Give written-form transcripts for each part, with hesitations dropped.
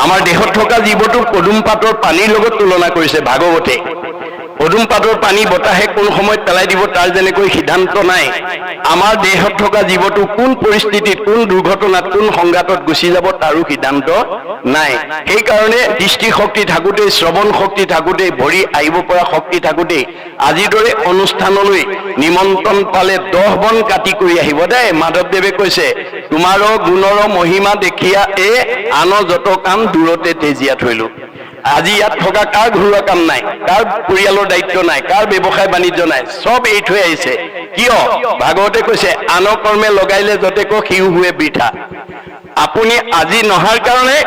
আমাৰ দেহত থকা জীৱটোক পদুম পাতৰ পানীৰ লগত তুলনা কৰিছে ভাগৱতে। পদুম পাতৰ পানী বতাহে কোন সময়ত পেলাই দিব তাৰ যেনেকৈ সিদ্ধান্ত নাই, আমাৰ দেহত থকা জীৱটো কোন পৰিস্থিতিত, কোন দুৰ্ঘটনাত, কোন সংঘাতত গুচি যাব তাৰো সিদ্ধান্ত নাই। সেইকাৰণে দৃষ্টি শক্তি থাকোঁতেই, শ্ৰৱণ শক্তি থাকোঁতেই, ভৰি আহিব পৰা শক্তি থাকোঁতেই আজিৰ দৰে অনুষ্ঠানলৈ নিমন্ত্ৰণ পালে 10 বন কাটি কৰি আহিব দেই। মাধৱদেৱে কৈছে, তোমাৰো গুণৰ মহিমা দেখিয়া আন যত কাম দূৰতে তেজিয়া থৈলো। আজি ইয়াত থকা কাৰ ঘৰুৱা কাম নাই, কাৰ পৰিয়ালৰ দায়িত্ব নাই, কাৰ ব্যৱসায় বাণিজ্য নাই, চব এৰি থৈ আহিছে। কিয়? ভাগৱতে কৈছে, আন কৰ্মে লগাইলে যতেক সিও হুৱে বৃথা। আপুনি আজি নহাৰ কাৰণে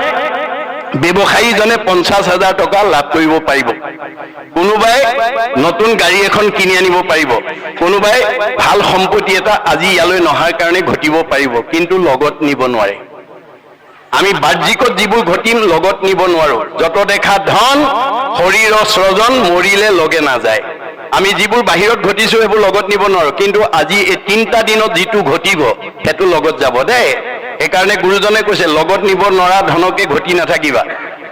ব্যৱসায়ীজনে 50,000 টকা লাভ কৰিব পাৰিব, কোনোবাই নতুন গাড়ী এখন কিনি আনিব পাৰিব, কোনোবাই ভাল সম্পত্তি এটা আজি ইয়ালৈ নহাৰ কাৰণে ঘটিব পাৰিব, কিন্তু লগত নিব নোৱাৰে। আমি বাহ্যিকত যিবোৰ ঘটিম লগত নিব নোৱাৰো। যত দেখা ধন শৰীৰৰ স্ৰজন মৰিলে লগে নাযায়। আমি যিবোৰ বাহিৰত ঘটিছো সেইবোৰ লগত নিব নোৱাৰো, কিন্তু আজি এই 3টা দিনত যিটো ঘটিব সেইটো লগত যাব দেই। সেইকাৰণে গুৰুজনে কৈছে, লগত নিব নোৱাৰা ধনকে ঘটি নাথাকিবা,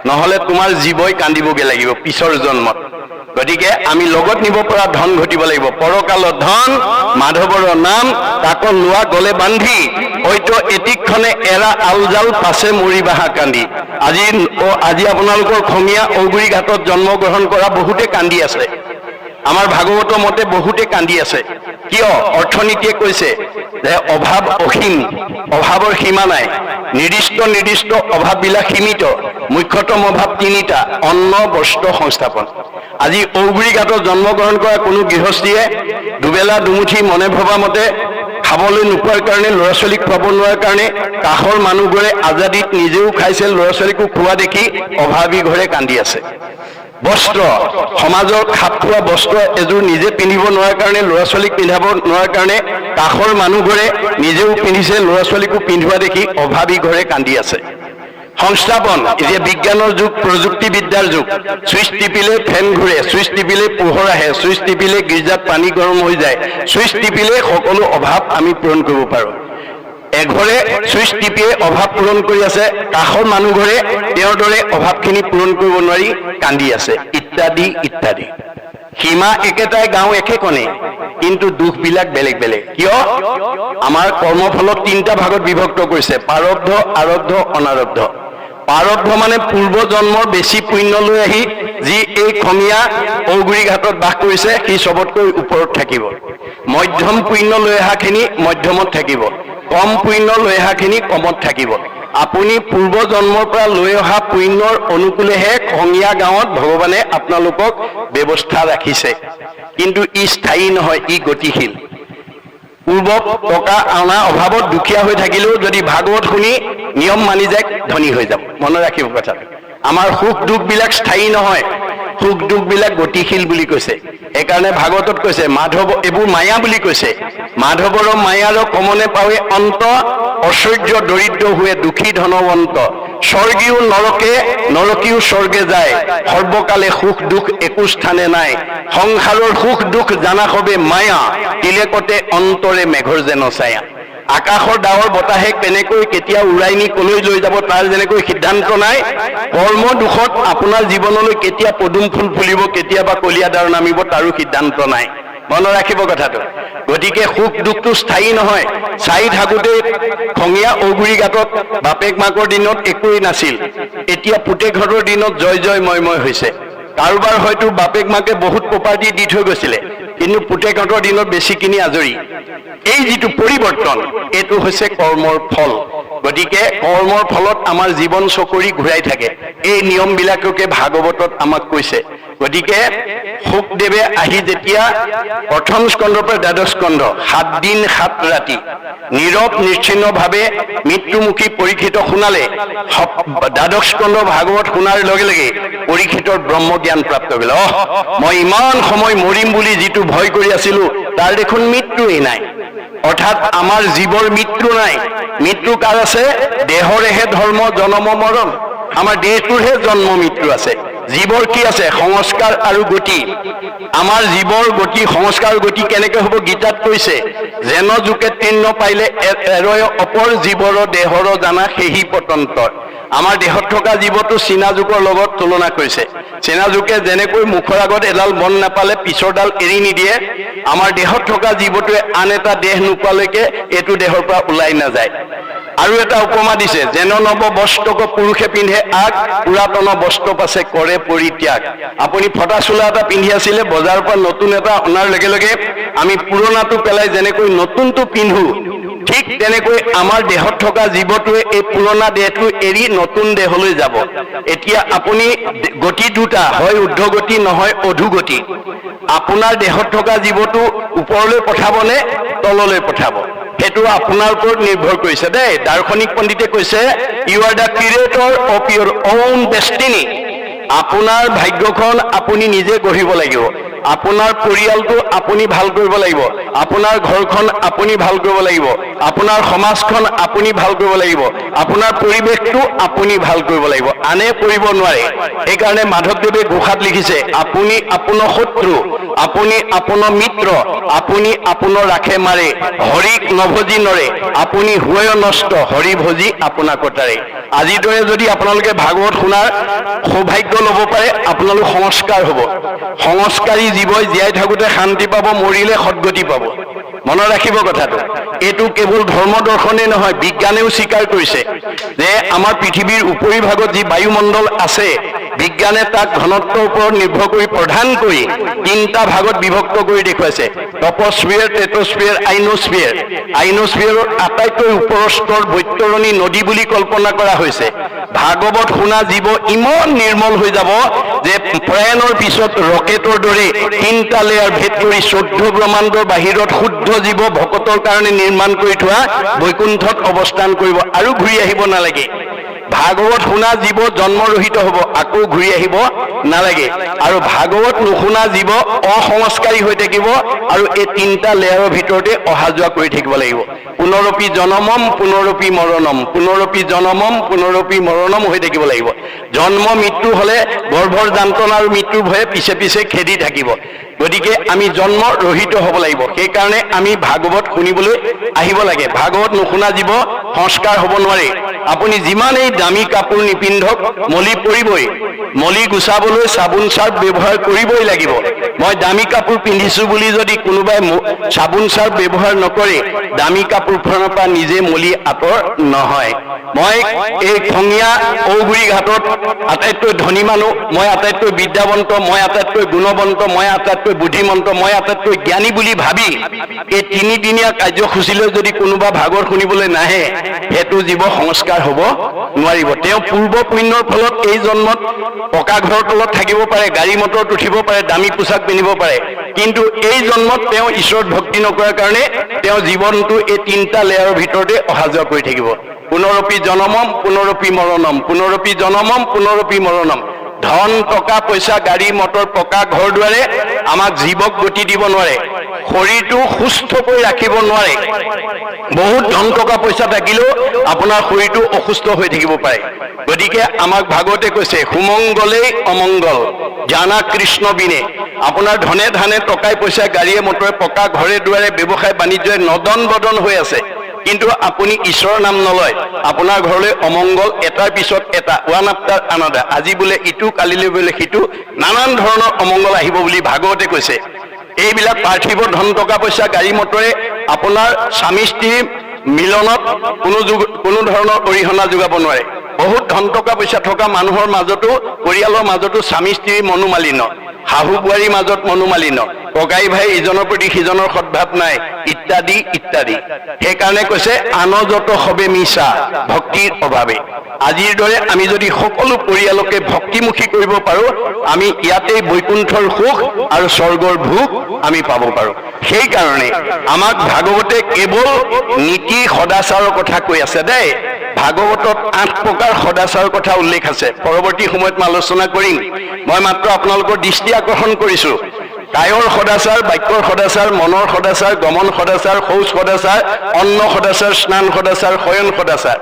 নহলে তোমাৰ জীৱই কান্দিবগে লাগিব পিছৰ জন্মত। গতিকে আমি লগত নিব পৰা ধন ঘটিব লাগিব। পৰকালত ধন মাধৱৰ নাম, তাকো লোৱা গলে বান্ধি, হয়তো এটিক্ষণে এৰা আলজাল পাছে মৰিবাহা কান্দি। আজি আপোনালোকৰ খমীয়া ঔগুৰি ঘাটত জন্মগ্ৰহণ কৰা বহুতে কান্দি আছে। আমাৰ ভাগৱতৰ মতে বহুতে কান্দি আছে। কিয়? অৰ্থনীতিয়ে কৈছে যে অভাৱ অসীম, অভাৱৰ সীমা নাই। নিৰ্দিষ্ট অভাৱবিলাক সীমিত। মুখ্যতম অভাৱ 3টা, অন্ন, বস্ত্ৰ, সংস্থাপন। আজি ঔগুৰি ঘাটত জন্মগ্ৰহণ কৰা কোনো গৃহস্থীয়ে দুবেলা দুমুঠি মনে ভবা মতে খাবলৈ নোপোৱাৰ কাৰণে, ল'ৰা ছোৱালীক খুৱাব নোৱাৰাৰ কাৰণে কাষৰ মানুহবোৰে আজাদিত নিজেও খাইছে, ল'ৰা ছোৱালীকো খোৱা দেখি অভাৱী ঘৰে কান্দি আছে। বস্ত্ৰ, সমাজৰ খাপ খোৱা বস্ত্ৰ এযোৰ নিজে পিন্ধিব নোৱাৰাৰ কাৰণে, ল'ৰা ছোৱালীক পিন্ধাব নোৱাৰাৰ কাৰণে কাষৰ মানুহবোৰে নিজেও পিন্ধিছে, ল'ৰা ছোৱালীকো পিন্ধোৱা দেখি অভাৱী ঘৰে কান্দি আছে। সংস্থাপন, এতিয়া বিজ্ঞানৰ যুগ, প্ৰযুক্তিবিদ্যাৰ যুগ। চুইচ টিপিলে ফেন ঘূৰে, চুইচ টিপিলে পোহৰ আহে, চুইচ টিপিলে গীৰ্জাত পানী গৰম হৈ যায়, চুইচ টিপিলে সকলো অভাৱ আমি পূৰণ কৰিব পাৰোঁ। এঘৰে চুইচ টিপিয়ে অভাৱ পূৰণ কৰি আছে, কাষৰ মানুহঘৰে তেওঁৰ দৰে অভাৱখিনি পূৰণ কৰিব নোৱাৰি কান্দি আছে, ইত্যাদি ইত্যাদি। সীমা একেটাই, গাঁও একেখনেই, কিন্তু দুখবিলাক বেলেগ বেলেগ। কিয়? আমাৰ কৰ্মফলক 3টা ভাগত বিভক্ত কৰিছে, প্ৰাৰব্ধ, আৰব্ধ, অনাৰব্ধ। প্ৰাৰব্ধ মানে পূৰ্ব জন্মৰ বেছি পুণ্য লৈ আহি যি এই খমীয়া ঔগুৰি ঘাটত বাস কৰিছে সি চবতকৈ ওপৰত থাকিব। মধ্যম পুণ্য লৈ অহাখিনি মধ্যমত থাকিব, কম পুণ্য লৈ অহাখিনি কমত থাকিব। আপুনি পূৰ্ব জন্মৰ পৰা লৈ অহা পুণ্যৰ অনুকূলেহে খঙীয়া গাঁৱত ভগৱানে আপোনালোকক ব্যৱস্থা ৰাখিছে, কিন্তু ই স্থায়ী নহয়, ই গতিশীল। পূৰ্ব টকা অনা অভাৱত দুখীয়া হৈ থাকিলেও যদি ভাগৱত শুনি নিয়ম মানি যায় ধনী হৈ যাব। মনত ৰাখিব কথাটো। আমাৰ সুখ দুখবিলাক স্থায়ী নহয়, সুখ দুখবিলাক গতিশীল বুলি কৈছে। সেইকাৰণে ভাগৱতত কৈছে মাধৱ, এইবোৰ মায়া বুলি কৈছে। মাধৱৰ মায়াৰ কমনে পাৱে অন্ত, ঐশ্বৰ্য দৰিদ্ৰ हुए দুখী ধনৱন্ত। স্বৰ্গীয় নৰকে, নৰকীয় স্বৰ্গে যায়, সৰ্বকালে সুখ দুখ একো স্থানে নাই। সংসাৰৰ সুখ দুখ জানা সবে মায়া, তিলেকতে অন্তৰে মেঘৰ যেন ছায়া। আকাশৰ ডাৱৰ বতাহে কেনেকৈ কেতিয়া উৰাই নি কলৈ লৈ যাব তাৰ যেনেকৈ সিদ্ধান্ত নাই, কৰ্ম দুখত আপোনাৰ জীৱনলৈ কেতিয়া পদুম ফুল ফুলিব, কেতিয়াবা কলিয়াদাৰ নামিব তাৰো সিদ্ধান্ত নাই। মনত ৰাখিব কথাটো। গতিকে সুখ দুখটো স্থায়ী নহয়। চাই থাকোঁতে খঙীয়া ঔগুৰি ঘাটত বাপেক মাকৰ দিনত একোৱেই নাছিল, এতিয়া পুতেকহঁতৰ দিনত জয় জয় ময় হৈছে। কাৰোবাৰ হয়তো বাপেক মাকে বহুত প্ৰপাৰ্টি দি থৈ গৈছিলে, কিন্তু পুতেকহঁতৰ দিনত বেছিখিনি আজৰি। এই যিটো পৰিৱৰ্তন, এইটো হৈছে কৰ্মৰ ফল। গতিকে কৰ্মৰ ফলত আমাৰ জীৱন চকৰি ঘূৰাই থাকে। এই নিয়মবিলাককে ভাগৱতত আমাক কৈছে। গতিকে শুকদেৱে আহি যেতিয়া প্ৰথম স্কন্ধৰ পৰা দ্বাদশ স্কন্ধ 7 দিন 7 ৰাতি নীৰৱ নিশ্চিহ্নভাৱে মৃত্যুমুখী পৰীক্ষিত শুনালে, দ্বাদশ স্কন্ধ ভাগৱত শুনাৰ লগে লগে পৰীক্ষিতৰ ব্ৰহ্মজ্ঞান প্ৰাপ্ত কৰিলে। মই ইমান সময় মৰিম বুলি যিটো ভয় কৰি আছিলো তাৰ দেখোন মৃত্যুৱেই নাই। অৰ্থাৎ আমাৰ জীৱৰ মৃত্যু নাই। মৃত্যু কাৰ আছে? দেহৰেহে ধৰ্ম জনম মৰণ। আমাৰ দেহটোৰহে জন্ম মৃত্যু আছে। জীৱৰ কি আছে? সংস্কাৰ আৰু গতি। আমাৰ জীৱৰ গতি, সংস্কাৰ গতি কেনেকৈ হ'ব? গীতাত কৈছে, যেন জোকে তৃণ পাইলে এৰয় অপৰ জীৱৰ দেহৰ জানা সেহি পতন্তৰ। আমাৰ দেহত থকা জীৱটো চীনা জোকৰ লগত তুলনা কৰিছে। চীনা জোকে যেনেকৈ মুখৰ আগত এডাল বন নাপালে পিছৰডাল এৰি নিদিয়ে, আমাৰ দেহত থকা জীৱটোৱে আন এটা দেহ নোপোৱালৈকে এইটো দেহৰ পৰা ওলাই নাযায়। আৰু এটা উপমা দিছে, যেন নৱ বস্ত্ৰক পুৰুষে পিন্ধে আগ, পুৰাতন বস্ত্ৰ পাছে কৰে পৰিত্যাগ। আপুনি ফটা চোলা এটা পিন্ধি আছিলে, বজাৰৰ পৰা নতুন এটা অনাৰ লগে লগে আমি পুৰণাটো পেলাই যেনেকৈ নতুনটো পিন্ধো, ঠিক তেনেকৈ আমাৰ দেহত থকা জীৱটোৱে এই পুৰণা দেহটো এৰি নতুন দেহলৈ যাব। এতিয়া আপুনি গতি দুটা, হয় ঊৰ্ধ্বগতি নহয় অধোগতি। আপোনাৰ দেহত থকা জীৱটো ওপৰলৈ পঠাবনে তললৈ পঠাব, সেইটো আপোনাৰ ওপৰত নিৰ্ভৰ কৰিছে দেই। দাৰ্শনিক পণ্ডিতে কৈছে, you are the creator of your own destiny. আপোনাৰ ভাগ্যখন আপুনি নিজে গঢ়িব লাগিব। আপোনাৰ পৰিয়ালটো আপুনি ভাল কৰিব লাগিব, আপোনাৰ ঘৰখন আপুনি ভাল কৰিব লাগিব, আপোনাৰ সমাজখন আপুনি ভাল কৰিব লাগিব, আপোনাৰ পৰিৱেশটো আপুনি ভাল কৰিব লাগিব, আনে কৰিব নোৱাৰে। সেইকাৰণে মাধৱদেৱে ঘোষাত লিখিছে, আপুনি আপোনাৰ শত্ৰু, আপুনি আপোনাৰ মিত্ৰ, আপুনি আপোনাৰ ৰাখে মাৰে, হৰিক নভজি নৰে, আপুনি হুৱে নষ্ট, হৰি ভজি আপোনাক কটাৰে। আজিৰ দৰে যদি আপোনালোকে ভাগৱত শুনাৰ সৌভাগ্য ল'ব পাৰে, আপোনালোক সংস্কাৰ হ'ব। সংস্কাৰী জীৱই জীয়াই থাকোঁতে শান্তি পাব, মৰিলে সদ্গতি পাব। মনত ৰাখিব কথাটো। এইটো কেৱল ধৰ্ম দৰ্শনেই নহয়, বিজ্ঞানেও স্বীকাৰ কৰিছে যে আমাৰ পৃথিৱীৰ উপৰিভাগত যি বায়ুমণ্ডল আছে, বিজ্ঞানে তাক ঘনত্বৰ ওপৰত নিৰ্ভৰ কৰি প্ৰধানকৈ 3টা ভাগত বিভক্ত কৰি দেখুৱাইছে। টপস্ফিয়াৰ, টেট্ৰস্ফিয়াৰ, আইনোস্ফিয়াৰ। আইনোস্ফিয়াৰৰ আটাইতকৈ ওপৰৰ স্তৰ বৈতৰণী নদী বুলি কল্পনা কৰা হৈছে। ভাগৱত শুনা জীৱ ইমান নিৰ্মল হৈ যাব যে প্ৰয়াণৰ পিছত ৰকেটৰ দৰে 3টা লেয়াৰ ভেদ কৰি 14 ব্ৰহ্মাণ্ডৰ বাহিৰত শুদ্ধ জীৱ ভকতৰ কাৰণে নিৰ্মাণ কৰি থোৱা বৈকুণ্ঠত অৱস্থান কৰিব, আৰু ঘূৰি আহিব নালাগে। ভাগৱত শুনা জীৱ জন্মৰহিত হ'ব, আকৌ ঘূৰি আহিব নালাগে। আৰু ভাগৱত নুশুনা জীৱ অসংস্কাৰী হৈ থাকিব, আৰু এই 3টা লেয়াৰৰ ভিতৰতে অহা যোৱা কৰি থাকিব লাগিব। পুনৰপি জনমম পুনৰপি মৰণম, পুনৰপি জনমম পুনৰপি মৰণম হৈ থাকিব লাগিব। জন্ম মৃত্যু হ'লে গৰ্ভৰ যান্ত্ৰণা আৰু মৃত্যুৰ ভয়ে পিছে পিছে খেদি থাকিব। গতিকে আমি জন্ম ৰহিত হ'ব লাগিব। সেইকাৰণে আমি ভাগৱত শুনিবলৈ আহিব লাগে। ভাগৱত নুশুনা জীৱ সংস্কাৰ হ'ব নোৱাৰে। আপুনি যিমানেই দামী কাপোৰ নিপিন্ধক, মলি পৰিবই। মলি গুচাবলৈ চাবোন চাৰ্ফ ব্যৱহাৰ কৰিবই লাগিব। মই দামী কাপোৰ পিন্ধিছোঁ বুলি যদি কোনোবাই চাবোন চাৰ্ফ ব্যৱহাৰ নকৰে, দামী কাপোৰখনৰ পৰা নিজে মলি আঁতৰ নহয়। মই এই খঙীয়া ঔগুৰি ঘাটত আটাইতকৈ ধনী মানুহ, মই আটাইতকৈ বিদ্যাৱন্ত, মই আটাইতকৈ গুণৱন্ত, মই আটাইতকৈ বুদ্ধিমন্ত, মই আটাইতকৈ জ্ঞানী বুলি ভাবি এই 3দিনীয়া কাৰ্যসূচীলৈ যদি কোনোবা ভাগৱত শুনিবলৈ নাহে, সেইটো জীৱ সংস্কাৰ হ'ব নোৱাৰিব। তেওঁ পূৰ্ব পুণ্যৰ ফলত এই জন্মত পকা ঘৰৰ তলত থাকিব পাৰে, গাড়ী মটৰত উঠিব পাৰে, দামী পোছাক পিন্ধিব পাৰে, কিন্তু এই জন্মত তেওঁ ঈশ্বৰত ভক্তি নকৰাৰ কাৰণে তেওঁ জীৱনটো এই 3টা লেয়াৰৰ ভিতৰতে অহা যোৱা কৰি থাকিব। পুনৰপি জনমম পুনৰপি মৰণম, পুনৰপি জনমম পুনৰপি মৰণম। ধন টকা পইচা, গাড়ী মটৰ, পকা ঘৰ দুৱাৰে আমাক জীৱক গতি দিব নোৱাৰে, শৰীৰটো সুস্থকৈ ৰাখিব নোৱাৰে। বহুত ধন টকা পইচা থাকিলেও আপোনাৰ শৰীৰটো অসুস্থ হৈ থাকিব পাৰে। গতিকে আমাক ভাগৱতে কৈছে, সুমংগলেই অমংগল জানা কৃষ্ণ বিনে। আপোনাৰ ধনে ধানে, টকাই পইচা, গাড়ীয়ে মটৰে, পকা ঘৰে দুৱাৰে, ব্যৱসায় বাণিজ্যই নদন বদন হৈ আছে, কিন্তু আপুনি ঈশ্বৰৰ নাম নলয়, আপোনাৰ ঘৰলৈ অমংগল এটাৰ পিছত এটা, ওৱান আফটাৰ আনাডাৰ। আজি বোলে ইটো, কালিলৈ বোলে সিটো, নানান ধৰণৰ অমংগল আহিব বুলি ভাগৱতে কৈছে। এইবিলাক পাৰ্থিৱ ধন টকা পইচা, গাড়ী মটৰে আপোনাৰ স্বামী স্ত্ৰীৰ মিলনত কোনো ধৰণৰ অৰিহণা যোগাব নোৱাৰে। বহুত ধন টকা পইচা থকা মানুহৰ মাজতো, পৰিয়ালৰ মাজতো স্বামী স্ত্ৰীৰ মনোমালিন্য, শাহু বোৱাৰীৰ মাজত মনোমালিন্য, ককাই ভাই ইজনৰ প্ৰতি সিজনৰ সদ্ভাৱ নাই, ইত্যাদি ইত্যাদি। সেইকাৰণে কৈছে, আনযত সবে মিছা ভক্তিৰ অভাৱে। আজিৰ দৰে আমি যদি সকলো পৰিয়ালকে ভক্তিমুখী কৰিব পাৰোঁ, আমি ইয়াতেই বৈকুণ্ঠৰ সুখ আৰু স্বৰ্গৰ ভোগ আমি পাব পাৰোঁ। সেইকাৰণে আমাক ভাগৱতে কেৱল নীতি সদাচাৰৰ কথা কৈ আছে দেই। ভাগৱতত 8 প্ৰকাৰ সদাচাৰৰ কথা উল্লেখ আছে। পৰৱৰ্তী সময়ত মই আলোচনা কৰিম। মই মাত্ৰ আপোনালোকৰ দৃষ্টি আকৰ্ষণ কৰিছোঁ। কায়ৰ সদাচাৰ, বাক্যৰ সদাচাৰ, মনৰ সদাচাৰ, গমন সদাচাৰ, শৌচ সদাচাৰ, অন্ন সদাচাৰ, স্নান সদাচাৰ, শয়ন সদাচাৰ।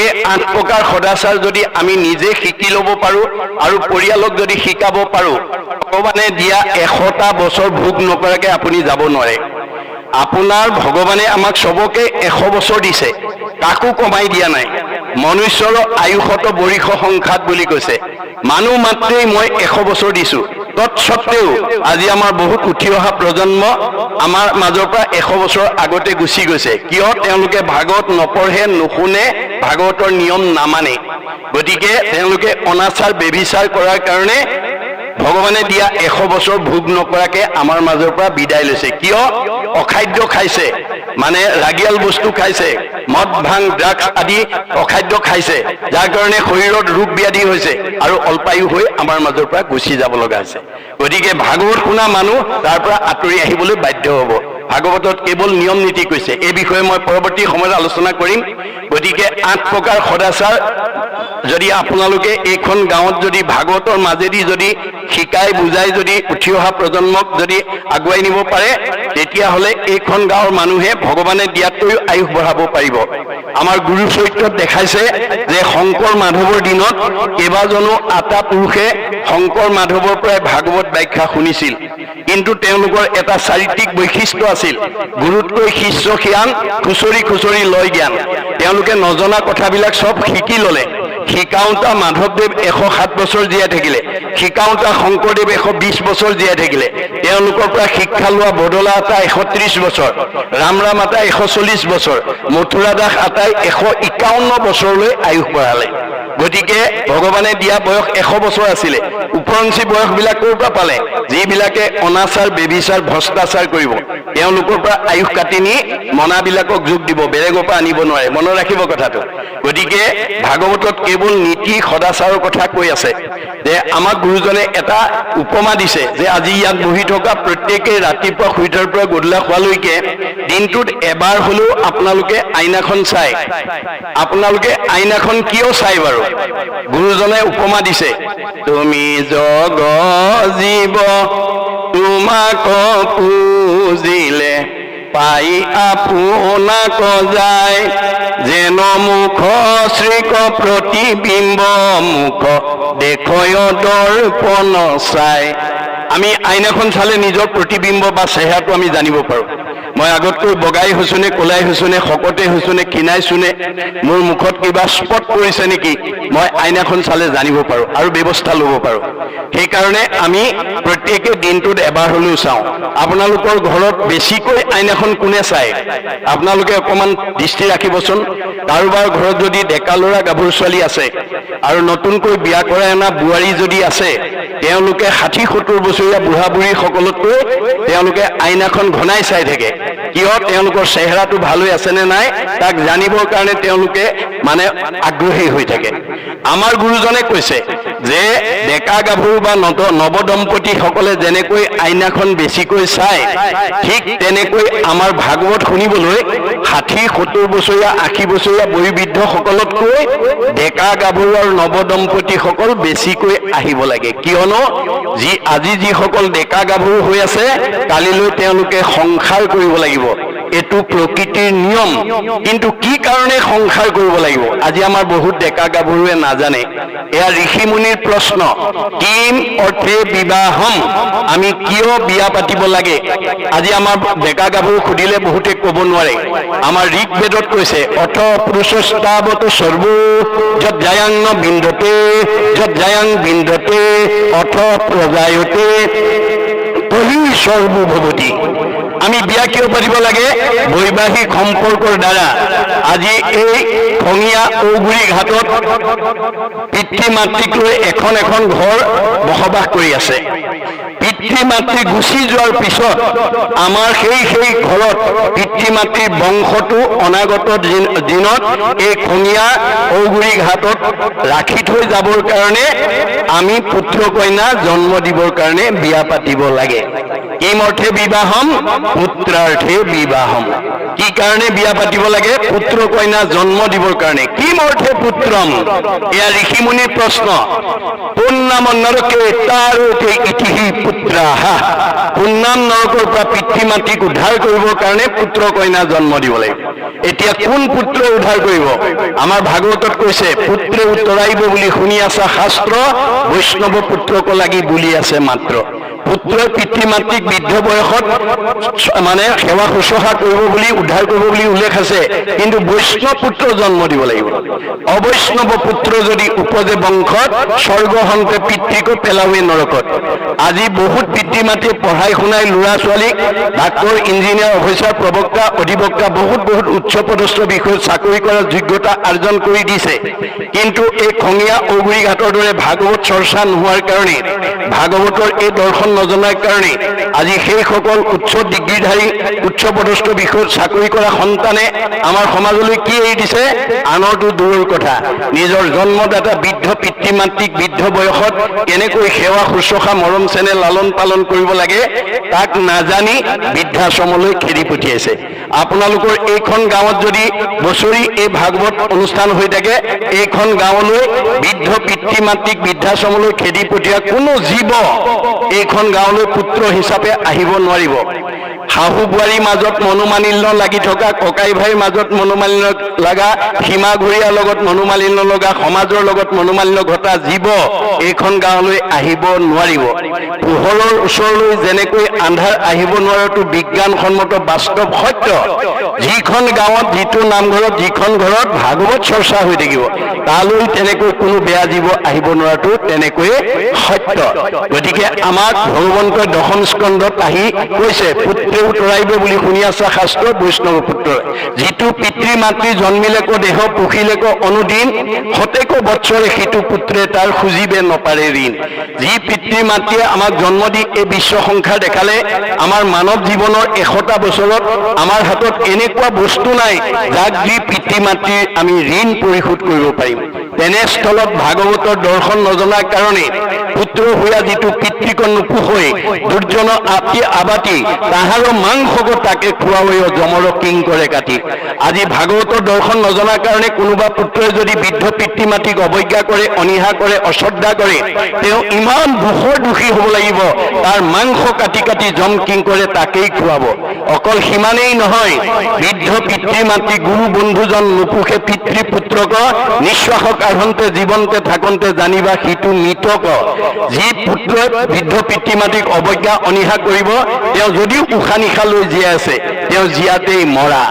এই 8 প্ৰকাৰ সদাচাৰ যদি আমি নিজে শিকি ল'ব পাৰোঁ আৰু পৰিয়ালক যদি শিকাব পাৰোঁ, ভগৱানে দিয়া 100টা বছৰ ভোগ নকৰাকৈ আপুনি যাব নোৱাৰে। আপোনাৰ ভগৱানে আমাক চবকে 100 বছৰ দিছে, কাকো কমাই দিয়া নাই। মনুষ্যৰ আয়ুষত বৰিষ সংঘাত বুলি কৈছে। মানুহ মাত্ৰেই মই 100 বছৰ দিছো, তৎসত্বেও আজি আমাৰ বহুত উঠি অহা প্ৰজন্ম আমাৰ মাজৰ পৰা 100 বছৰ আগতে গুচি গৈছে। কিয়? তেওঁলোকে ভাগৱত নপঢ়ে, নুশুনে, ভাগৱতৰ নিয়ম নামানে। গতিকে তেওঁলোকে অনাচাৰ বেবিচাৰ কৰাৰ কাৰণে ভগৱানে দিয়া 100 বছৰ ভোগ নকৰাকে আমাৰ মাজৰ পৰা বিদায় লৈছে। কিয়? অখাদ্য খাইছে, মানে ৰাগিয়াল বস্তু খাইছে, মদ ভাং ড্ৰাগছ আদি অখাদ্য খাইছে, যাৰ কাৰণে শৰীৰত ৰোগ ব্যাধি হৈছে আৰু অল্পায়ু হৈ আমাৰ মাজৰ পৰা গুচি যাব লগা হৈছে। গতিকে ভাগৱত শুনা মানুহ তাৰ পৰা আঁতৰি আহিবলৈ বাধ্য হ'ব। ভাগৱতত কেৱল নিয়ম নীতি কৈছে। এই বিষয়ে মই পৰৱৰ্তী সময়ত আলোচনা কৰিম। গতিকে 8 প্ৰকাৰ সদাচাৰ যদি আপোনালোকে এইখন গাঁৱত যদি ভাগৱতৰ মাজেদি যদি শিকাই বুজাই যদি উঠি অহা প্ৰজন্মক যদি আগুৱাই নিব পাৰে, তেতিয়াহ'লে এইখন গাঁৱৰ মানুহে ভগৱানে দিয়াতকৈও আয়ুস বঢ়াব পাৰিব। আমাৰ গুৰু চৰিত্ৰত দেখাইছে যে শংকৰ মাধৱৰ দিনত কেইবাজনো আতা পুৰুষে শংকৰ মাধৱৰ পৰাই ভাগৱত ব্যাখ্যা শুনিছিল, কিন্তু তেওঁলোকৰ এটা চাৰিত্ৰিক বৈশিষ্ট্য আছিল। গুৰুতকৈ শিষ্য সিয়ান, খুচৰি খুচৰি লয় জ্ঞান। তেওঁলোকে নজনা কথাবিলাক চব শিকি ল'লে। শিকাওঁতা মাধৱদেৱ 107 বছৰ জীয়াই থাকিলে, শিকাওঁতা শংকৰদেৱ 120 বছৰ জীয়াই থাকিলে। তেওঁলোকৰ পৰা শিক্ষা লোৱা বদলা আতা 130 বছৰ, ৰামৰাম আতা 140 বছৰ, মথুৰা দাস আতাই 151 বছৰলৈ আয়ুস বঢ়ালে। গতিকে ভগৱানে দিয়া বয়স 100 বছৰ আছিলে। উপৰঞ্চি বয়সবিলাক ক'ৰ পৰা পালে? যিবিলাকে অনাচাৰ বেবিচাৰ ভ্ৰষ্টাচাৰ কৰিব, তেওঁলোকৰ পৰা আয়ুস কাটি নি মনাবিলাকক যোগ দিব, বেলেগৰ পৰা আনিব নোৱাৰে। মনত ৰাখিব কথাটো। গতিকে ভাগৱতত কেৱল নীতি সদাচাৰৰ কথা কৈ আছে। যে আমাক গুৰুজনে এটা উপমা দিছে যে আজি ইয়াত বহি থকা প্ৰত্যেকে ৰাতিপুৱা শুই উঠাৰ পৰা গধূলা খোৱালৈকে দিনটোত এবাৰ হ'লেও আপোনালোকে আইনাখন চাই। আপোনালোকে আইনাখন কিয় চাই বাৰু? গুৰুজনে উপমা দিছে, তুমি জগ জীৱ তোমাক পুজিলে পাই আপোনাক যায়, যেন মুখ শ্ৰীক প্ৰতিবিম্ব মুখ দেখয় দৰ্পণ চাই। আমি আইনাখন চালে নিজৰ প্ৰতিবিম্ব বা চেহেৰাটো আমি জানিব পাৰোঁ। মই আগতকৈ বগাই হৈছোঁ নে, ক'লাই হৈছোঁ নে, শকতে হৈছোঁ নে, ক্ষীণাইছোঁ নে, মোৰ মুখত কিবা স্পট পৰিছে নেকি, মই আইনাখন চালে জানিব পাৰোঁ আৰু ব্যৱস্থা ল'ব পাৰোঁ। সেইকাৰণে আমি প্ৰত্যেকে দিনটোত এবাৰ হ'লেও চাওঁ। আপোনালোকৰ ঘৰত বেছিকৈ আইনাখন কোনে চায়? আপোনালোকে অকণমান দৃষ্টি ৰাখিবচোন। কাৰোবাৰ ঘৰত যদি ডেকা ল'ৰা গাভৰু ছোৱালী আছে আৰু নতুনকৈ বিয়া কৰাই অনা বোৱাৰী যদি আছে, তেওঁলোকে 60-70 বছৰীয়া বুঢ়া বুঢ়ীসকলতকৈ তেওঁলোকে আইনাখন ঘনাই চাই থাকে। কিয়? তেওঁলোকৰ চেহেৰাটো ভাল হৈ আছে নে নাই তাক জানিবৰ কাৰণে তেওঁলোকে মানে আগ্ৰহী হৈ থাকে। আমাৰ গুৰুজনে কৈছে যে ডেকা গাভৰু বা নৱদম্পতীসকলে যেনেকৈ আইনাখন বেছিকৈ চায়, ঠিক তেনেকৈ আমাৰ ভাগৱত শুনিবলৈ 60-70 বছৰীয়া 80 বছৰীয়া বয়োবৃদ্ধসকলতকৈ ডেকা গাভৰু আৰু নৱদম্পতীসকল বেছিকৈ আহিব লাগে। কিয়নো আজি যিসকল ডেকা গাভৰু হৈ আছে, কালিলৈ তেওঁলোকে সংসাৰ কৰিব লাগিব। এইটো প্ৰকৃতিৰ নিয়ম। কিন্তু কি কাৰণে সংসাৰ কৰিব লাগিব আজি আমাৰ বহুত ডেকা গাভৰুৱে নাজানে। এয়া ঋষি মুনিৰ প্ৰশ্ন। কিম অৰ্থে বিবাহম, আমি কিয় বিয়া পাতিব লাগে? আজি আমাৰ ডেকা গাভৰু সুধিলে বহুতে ক'ব নোৱাৰে। আমাৰ ঋক বেদত কৈছে, অথ পুৰুষস্তাৱত সৰ্ব যত জায়াং ন বিন্দতে যত জায়াং বিন্দতে অথ প্ৰজায়তে তহি সৰ্বভৱতি। আমি বিয়া কিয় পাতিব লাগে? বৈবাহিক সম্পৰ্কৰ দ্বাৰা আজি এই খঙীয়া ঔগুৰি ঘাটত পিতৃ মাতৃক লৈ এখন এখন ঘৰ বসবাস কৰি আছে। পিতৃ মাতৃ গুচি যোৱাৰ পিছত আমাৰ সেই ঘৰত পিতৃ মাতৃৰ বংশটো অনাগত দিনত এই খঙীয়া ঔগুৰি ঘাটত ৰাখি থৈ যাবৰ কাৰণে আমি পুত্ৰ কন্যা জন্ম দিবৰ কাৰণে বিয়া পাতিব লাগে। কিম অৰ্থে বিবাহম, পুত্ৰাৰ্থে বিবাহম। কি কাৰণে বিয়া পাতিব লাগে? পুত্ৰ কন্যা জন্ম দিবৰ কাৰণে। কিম অৰ্থে পুত্ৰম, এয়া ঋষি মুনিৰ প্ৰশ্ন। পুন্নাম নৰকে তাৰোতে ইতিহি পুত্ৰাহা। পুন্নাম নৰকৰ পৰা পিতৃ মাতৃক উদ্ধাৰ কৰিবৰ কাৰণে পুত্ৰ কন্যা জন্ম দিব লাগিব। এতিয়া কোন পুত্ৰ উদ্ধাৰ কৰিব? আমাৰ ভাগৱতত কৈছে, পুত্ৰে উত্তৰাইব বুলি শুনি আছা শাস্ত্ৰ, বৈষ্ণৱ পুত্ৰক লাগি বুলি আছে মাত্ৰ। পুত্ৰই পিতৃ মাতৃক বৃদ্ধ বয়সত মানে সেৱা শুশ্ৰূষা কৰিব বুলি উদ্ধাৰ কৰিব বুলি উল্লেখ আছে, কিন্তু বৈষ্ণৱ পুত্ৰ জন্ম দিব লাগিব। অবৈষ্ণৱ পুত্ৰ যদি উপজে বংশত, স্বৰ্গ হন্তে পিতৃকো পেলাৱে নৰকত। আজি বহুত পিতৃ মাতৃয়ে পঢ়াই শুনাই ল'ৰা ছোৱালীক ডাক্তৰ, ইঞ্জিনিয়াৰ, অফিচাৰ, প্ৰবক্তা, অধিবক্তা বহুত উচ্চ পদস্থ বিষয়ত চাকৰি কৰাৰ যোগ্যতা অৰ্জন কৰি দিছে, কিন্তু এই খঙীয়া ঔগুৰি ঘাটৰ দৰে ভাগৱত চৰ্চা নোহোৱাৰ কাৰণে, ভাগৱতৰ এই দৰ্শন নজনাৰ কাৰণে আজি সেইসকল উচ্চ ডিগ্ৰীধাৰী উচ্চ পদস্থ বিষয়ত চাকৰি কৰা সন্তানে আমাৰ সমাজলৈ কি এৰি দিছে? আনৰটো দূৰৰ কথা, নিজৰ জন্মদাতা বৃদ্ধ পিতৃ মাতৃক বৃদ্ধ বয়সত কেনেকৈ সেৱা শুশ্ৰূষা মৰম চেনেহ লালন পালন কৰিব লাগে তাক নাজানি বৃদ্ধাশ্ৰমলৈ খেদি পঠিয়াইছে। আপোনালোকৰ এইখন গাঁৱত যদি বছৰি এই ভাগৱত অনুষ্ঠান হৈ থাকে, এইখন গাঁৱলৈ বৃদ্ধ পিতৃ মাতৃক বৃদ্ধাশ্ৰমলৈ খেদি পঠিওৱা কোনো জীৱ এইখন গাঁৱলৈ পুত্ৰ হিচাপে আহিব নোৱাৰিব। শাহু বোৱাৰীৰ মাজত মনোমালিন্য লাগি থকা, ককাই ভাইৰ মাজত মনোমালিন্য লগা, সীমা ঘূৰিয়াৰ লগত মনোমালিন্য লগা, সমাজৰ লগত মনোমালিন্য ঘটা জীৱ এইখন গাঁৱলৈ আহিব নোৱাৰিব। পোহৰৰ ওচৰলৈ যেনেকৈ আন্ধাৰ আহিব নোৱাৰাটো বিজ্ঞানসন্মত বাস্তৱ সত্য। যিখন গাঁৱত, যিটো নামঘৰত, যিখন ঘৰত ভাগৱত চৰ্চা হৈ থাকিব তালৈ তেনেকৈ কোনো বেয়া জীৱ আহিব নোৱাৰাটো তেনেকৈয়ে সত্য। গতিকে আমাক ভগৱন্তই দশম স্কন্ধত আহি কৈছে, পুত্ৰে উতৰাইব বুলি শুনি আছা শাস্ত্ৰ, বৈষ্ণৱ পুত্ৰ। যিটো পিতৃ মাতৃ জন্মিলেকো দেহ, পুখিলেকো অনুদিন, সতেকো বৎসৰে সিটো পুত্ৰে তাৰ খুজিবে নপাৰে ঋণ। যি পিতৃ মাতৃয়ে আমাক জন্ম দি এই বিশ্ব সংসাৰ দেখালে, আমাৰ মানৱ জীৱনৰ 100টা বছৰত আমাৰ হাতত এনেকুৱা বস্তু নাই যাক যি পিতৃ মাতৃৰ আমি ঋণ পৰিশোধ কৰিব পাৰিম। তেনেস্থলত ভাগৱতৰ দৰ্শন নজনাৰ কাৰণে পুত্ৰ হোৱা যিটো পিতৃকণ নোপোষৈ দুৰ্জন আতি আবাতি, তাহাৰো মাংসক তাকে খুৱাবৈ জমৰ কিং কৰে কাটি। আজি ভাগৱতৰ দৰ্শন নজনাৰ কাৰণে কোনোবা পুত্ৰই যদি বৃদ্ধ পিতৃ মাতৃক অৱজ্ঞা কৰে, অনীহা কৰে, অশ্ৰদ্ধা কৰে, তেওঁ ইমান দুখৰ দোষী হ'ব লাগিব, তাৰ মাংস কাটি কাটি জম কিং কৰে তাকেই খুৱাব। অকল সিমানেই নহয়, বৃদ্ধ পিতৃ মাতৃ গুৰু বন্ধুজন নোপোষে পিতৃ পুত্ৰক, নিশ্বাসক আহন্তে জীৱন্তে থাকন্তে জানিবা সিটো মৃতক। যি পুত্ৰই বৃদ্ধ পিতৃ মাতৃক অৱজ্ঞা অনীহা কৰিব, তেওঁ যদিও উশাহ নিশাহ লৈ জীয়াই আছে, তেওঁ জীয়াতেই মৰা।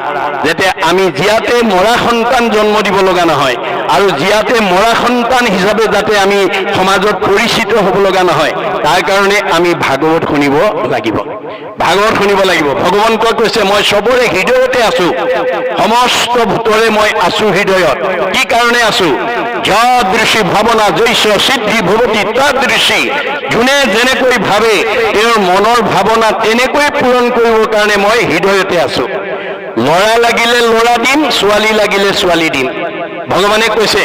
যাতে আমি জীয়াতে মৰা সন্তান জন্ম দিব লগা নহয়, আৰু জীয়াতে মৰা সন্তান হিচাপে যাতে আমি সমাজত পৰিচিত হ'ব লগা নহয়, তাৰ কাৰণে আমি ভাগৱত শুনিব লাগিব। ভাগৱত শুনিব লাগিব। ভগৱন্তই কৈছে, মই চবৰে হৃদয়তে আছো, সমস্ত ভূতৰে মই আছো হৃদয়ত। কি কাৰণে আছো? যদৃশী ভাৱনা জৈশ্য সিদ্ধি ভৱতি তদৃশী। যোনে যেনেকৈ ভাবে তেওঁৰ মনৰ ভাৱনা তেনেকৈ পূৰণ কৰিবৰ কাৰণে মই হৃদয়তে আছো। ল'ৰা লাগিলে ল'ৰা দিম, ছোৱালী লাগিলে ছোৱালী দিম। ভগৱানে কৈছে,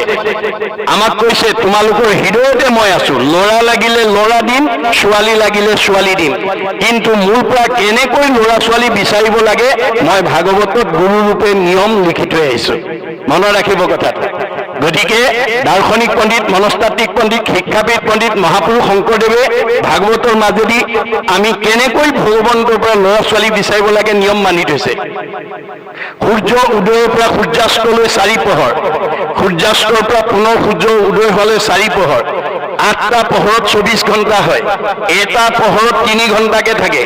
আমাক কৈছে, তোমালোকৰ হৃদয়তে মই আছো, ল'ৰা লাগিলে ল'ৰা দিম, ছোৱালী লাগিলে ছোৱালী দিম। কিন্তু মোৰ পৰা কেনেকৈ ল'ৰা ছোৱালী বিচাৰিব লাগে মই ভাগৱতত গুৰুৰূপে নিয়ম লিখি থৈ আহিছো। মনত ৰাখিব কথাটো। গতিকে দাৰ্শনিক পণ্ডিত, মনস্তাত্ত্বিক পণ্ডিত, শিক্ষাবিদ পণ্ডিত মহাপুৰুষ শংকৰদেৱে ভাগৱতৰ মাজেদি আমি কেনেকৈ ভগৱন্তৰ পৰা ল'ৰা ছোৱালী বিচাৰিব লাগে নিয়ম মানি থৈছে। সূৰ্য উদয়ৰ পৰা সূৰ্যাস্তলৈ 4 পহৰ, সূৰ্যাস্তৰ পৰা পুনৰ সূৰ্য উদয় হ'লে 4 পহৰ। 8টা পহৰত 24 ঘণ্টা হয়, এটা পহৰত 3 ঘণ্টাকে থাকে।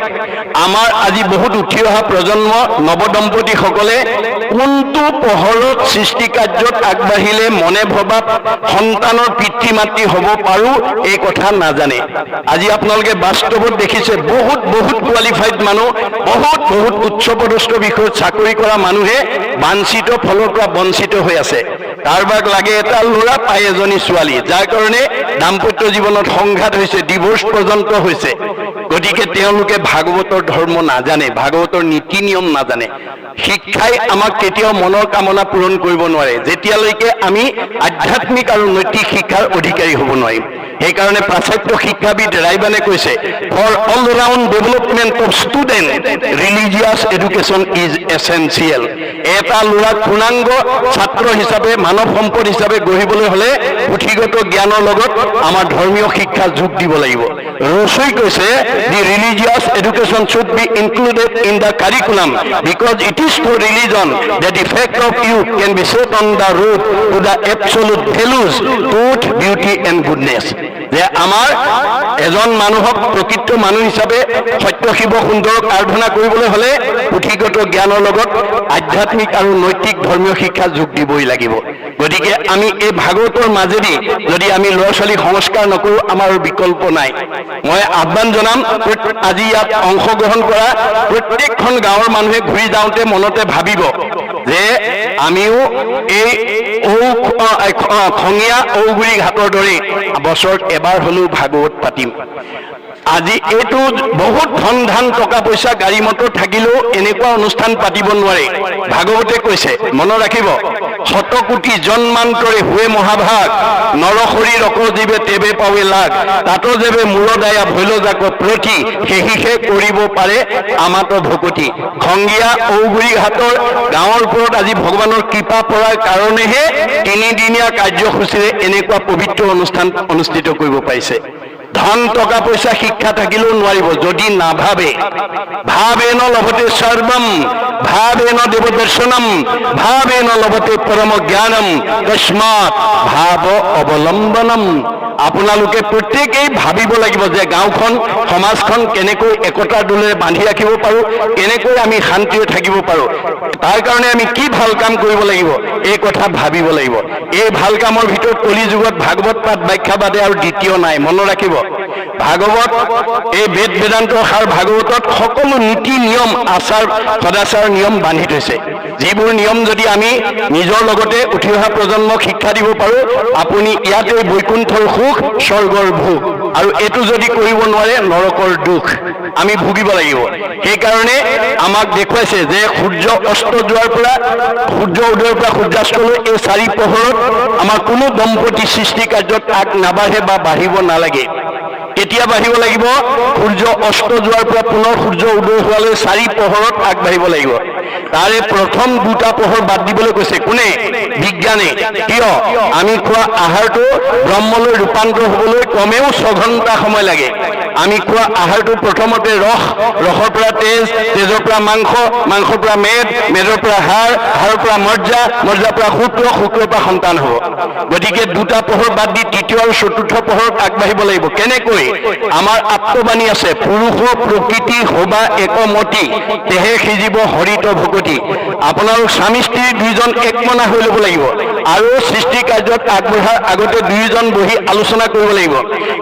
আমাৰ আজি বহুত উঠি অহা প্ৰজন্ম নৱদম্পতিসকলে কোনটো পহৰত সৃষ্টি কাৰ্যত আগবাঢ়িলে মনে ভবা সন্তানৰ পিতৃ মাতৃ হ'ব পাৰো এই কথা নাজানে। আজি আপোনালোকে বাস্তৱত দেখিছে, বহুত কোৱালিফাইড মানুহ, বহুত উচ্চ পদস্থ বিষয়ত চাকৰি কৰা মানুহে বাঞ্ছিত ফলৰ পৰা বঞ্চিত হৈ আছে। কাৰোবাক লাগে এটা ল'ৰা, পায় এজনী ছোৱালী, যাৰ কাৰণে দাম্পত্য জীৱনত সংঘাত হৈছে, ডিভোৰ্চ পৰ্যন্ত হৈছে। গতিকে তেওঁলোকে ভাগৱতৰ ধৰ্ম নাজানে, ভাগৱতৰ নীতি নিয়ম নাজানে। শিক্ষাই আমাক কেতিয়াও মনৰ কামনা পূৰণ কৰিব নোৱাৰে, যেতিয়ালৈকে আমি আধ্যাত্মিক আৰু নৈতিক শিক্ষাৰ অধিকাৰী হ'ব নোৱাৰিম। সেইকাৰণে পাশ্চাত্য শিক্ষাবিদ ৰাইবানে কৈছে, for all round development of student religious education is essential. এটা ল'ৰাক পূৰ্ণাংগ ছাত্ৰ হিচাপে, মানৱ সম্পদ হিচাপে গঢ়িবলৈ হ'লে পুথিগত জ্ঞানৰ লগত আমাৰ ধৰ্মীয় শিক্ষা যোগ দিব লাগিব। ৰচুই কৈছে, the religious education should be included in the curriculum because it is for religion that the fact of youth can be set on the road to the absolute values, truth, beauty and goodness. যে আমাৰ এজন মানুহক প্ৰকৃত মানুহ হিচাপে সত্য শিৱ সুন্দৰক আৰাধনা কৰিবলৈ হ'লে পুথিগত জ্ঞানৰ লগত আধ্যাত্মিক আৰু নৈতিক ধৰ্মীয় শিক্ষা যোগ দিবই লাগিব। গতিকে আমি এই ভাগৱতৰ মাজেদি যদি আমি ল'ৰা ছোৱালীক সংস্কাৰ নকৰোঁ, আমাৰ বিকল্প নাই। মই আহ্বান জনাম, আজি ইয়াত অংশগ্ৰহণ কৰা প্ৰত্যেকখন গাঁৱৰ মানুহে ঘূৰি যাওঁতে মনতে ভাবিব যে আমিও এই খঙীয়া ঔগুৰি ঘাটৰ দৰে বছৰত এবাৰ হ'লেও ভাগৱত পাতিম। আজি এইটো বহুত ধন ধান টকা পইচা গাড়ী মটৰ থাকিলেও এনেকুৱা অনুষ্ঠান পাতিব নোৱাৰে। ভাগৱতে কৈছে, মনত ৰাখিব, শতকোটি জন্মান্তৰে হুৱে মহাভাগ, নৰশৰীৰ অকজীৱে তেবে পাৱে লাগ, তাতো যেবে মূৰদায়া ভৈল যাক প্ৰতি, সেহিহে কৰিব পাৰে আমাত ভকতি। খংগীয়া ঔগুৰি ঘাটৰ গাঁৱৰ ওপৰত আজি ভগৱানৰ কৃপা পৰাৰ কাৰণেহে তিনিদিনীয়া কাৰ্যসূচীৰে এনেকুৱা পবিত্ৰ অনুষ্ঠান অনুষ্ঠিত কৰিব পাৰিছে। ধন টকা পইচা শিক্ষা থাকিলেও নোৱাৰিব যদি নাভাবে। ভাবেন লভতে সৰ্বম, ভাবেন দেৱ দৰ্শনম, ভাবেন লভতে পৰম জ্ঞানম, তস্মাৎ ভাৱ অৱলম্বনম। আপোনালোকে প্ৰত্যেকেই ভাবিব লাগিব যে গাঁওখন সমাজখন কেনেকৈ একতাৰ দোলেৰে বান্ধি ৰাখিব পাৰোঁ, কেনেকৈ আমি শান্তিৰে থাকিব পাৰোঁ, তাৰ কাৰণে আমি কি ভাল কাম কৰিব লাগিব, এই কথা ভাবিব লাগিব। এই ভাল কামৰ ভিতৰত কলি যুগত ভাগৱত পাঠ ব্যাখ্যা বাদে আৰু দ্বিতীয় নাই। মনত ৰাখিব, ভাগৱত এই বেদ বেদান্তৰ সাৰ ভাগৱতত সকলো নীতি নিয়ম আচাৰ সদাচাৰ নিয়ম বান্ধি থৈছে। যিবোৰ নিয়ম যদি আমি নিজৰ লগতে উঠি অহা প্ৰজন্মক শিক্ষা দিব পাৰোঁ, আপুনি ইয়াতে বৈকুণ্ঠৰ সুখ, স্বৰ্গৰ ভোগ, আৰু এইটো যদি কৰিব নোৱাৰে নৰকৰ দুখ আমি ভুগিব লাগিব। সেইকাৰণে আমাক দেখুৱাইছে যে সূৰ্য অস্ত যোৱাৰ পৰা সূৰ্য উদয়ৰ পৰা সূৰ্যাস্তলৈ এই চাৰি পোহৰত আমাৰ কোনো দম্পতী সৃষ্টি কাৰ্যত আগ নাবাঢ়ে বা বাঢ়িব নালাগে। কেতিয়া বাঢ়িব লাগিব? সূৰ্য অস্ত যোৱাৰ পৰা পুনৰ সূৰ্য উদয় হোৱালৈ চাৰি পোহৰত আগবাঢ়িব লাগিব। তাৰে প্ৰথম দুটা পোহৰ বাদ দিবলৈ কৈছে কোনে? বিজ্ঞানে। কিয়? আমি খোৱা আহাৰটো ব্ৰহ্মলৈ ৰূপান্তৰ হ'বলৈ কমেও 6 ঘণ্টা সময় লাগে। আমি খোৱা আহাৰটো প্ৰথমতে ৰসৰ পৰা তেজ, তেজৰ পৰা মাংস, মাংসৰ পৰা মেদ, মেদৰ পৰা হাড়, হাড়ৰ পৰা মজ্জা, মজ্জাৰ পৰা শুক্ৰ, শুক্ৰৰ পৰা সন্তান হ'ব। গতিকে দুটা পোহৰ বাদ দি তৃতীয় আৰু চতুৰ্থ পোহৰত আগবাঢ়িব লাগিব। কেনেকৈ? আমাৰ আত্মবাণী আছে, পুৰুষ প্ৰকৃতি হবা একমতি, তেহে সিজিব হৰিত ভকতি। আপোনালোক স্বামী স্ত্ৰী দুইজন একমনা হৈ ল'ব লাগিব আৰু সৃষ্টি কাৰ্যত আগবঢ়াৰ আগতে দুয়োজন বহি আলোচনা কৰিব লাগিব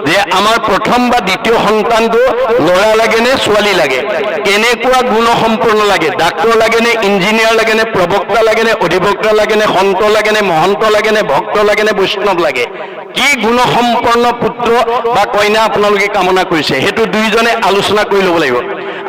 যে আমাৰ প্ৰথম বা দ্বিতীয় সন্তানটো ল'ৰা লাগে নে ছোৱালী লাগে, কেনেকুৱা গুণসম্পন্ন লাগে, ডাক্তৰ লাগে নে ইঞ্জিনিয়াৰ লাগে নে প্ৰবক্তা লাগে নে অধিবক্তা লাগে নে সন্ত লাগে নে মহন্ত লাগে নে ভক্ত লাগে নে বৈষ্ণৱ লাগে, কি গুণসম্পন্ন পুত্ৰ বা কইনা আপোনালোকে কামনা কৰিছে, সেইটো দুইজনে আলোচনা কৰি ল'ব লাগিব।